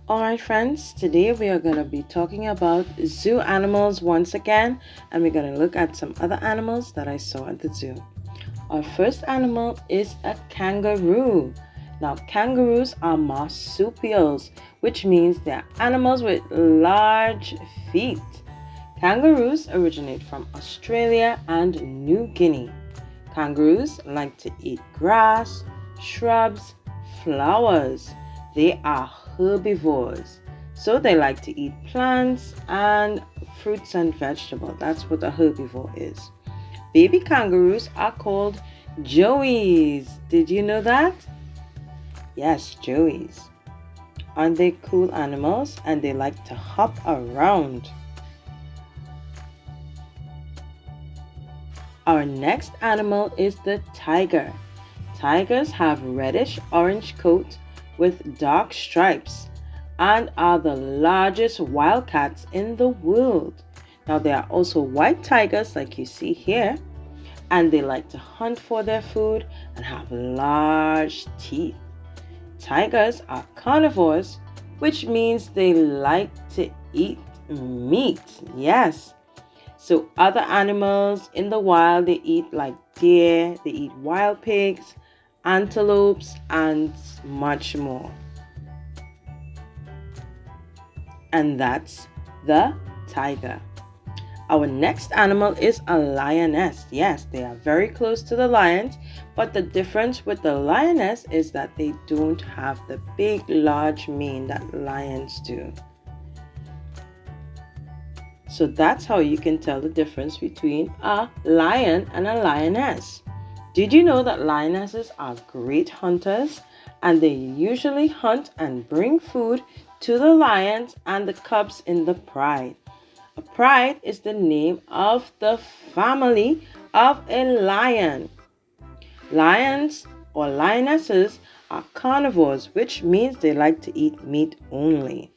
Alright friends, today we are going to be talking about zoo animals once again, and we're going to look at some other animals that I saw at the zoo. Our first animal is a kangaroo. Now kangaroos are marsupials, which means they are animals with large feet. Kangaroos originate from Australia and New Guinea. Kangaroos like to eat grass, shrubs, flowers. They are herbivores, so they like to eat plants and fruits and vegetables. That's what a herbivore is. Baby kangaroos are called joeys. Did you know that? Yes, joeys. Aren't they cool animals? And they like to hop around. Our next animal is the tiger. Tigers have reddish-orange coat with dark stripes and are the largest wildcats in the world. Now there are also white tigers like you see here, and they like to hunt for their food and have large teeth. Tigers are carnivores, which means they like to eat meat. Yes. So other animals in the wild, they eat like deer, they eat wild pigs, antelopes, and much more. And that's the tiger. Our next animal is a lioness. Yes, they are very close to the lions, but the difference with the lioness is that they don't have the big, large mane that lions do. So that's how you can tell the difference between a lion and a lioness. Did you know that lionesses are great hunters, and they usually hunt and bring food to the lions and the cubs in the pride? A pride is the name of the family of a lion. Lions or lionesses are carnivores, which means they like to eat meat only.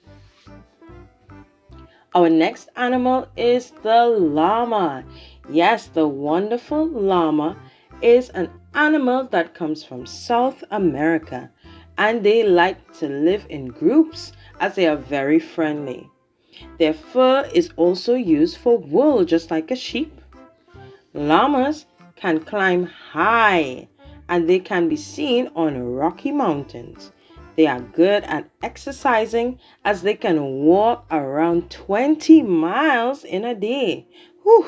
Our next animal is the llama. Yes, the wonderful llama is an animal that comes from South America, and they like to live in groups as they are very friendly. Their fur is also used for wool, just like a sheep. Llamas can climb high, and they can be seen on rocky mountains. They are good at exercising as they can walk around 20 miles in a day. Whew.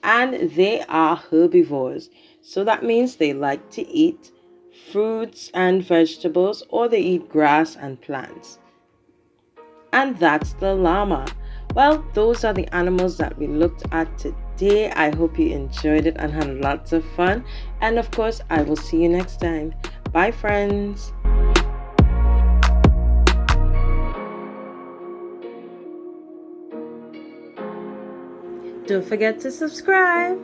And they are herbivores. So that means they like to eat fruits and vegetables, or they eat grass and plants. And that's the llama. Well, those are the animals that we looked at today. I hope you enjoyed it and had lots of fun. And of course, I will see you next time. Bye, friends. Don't forget to subscribe.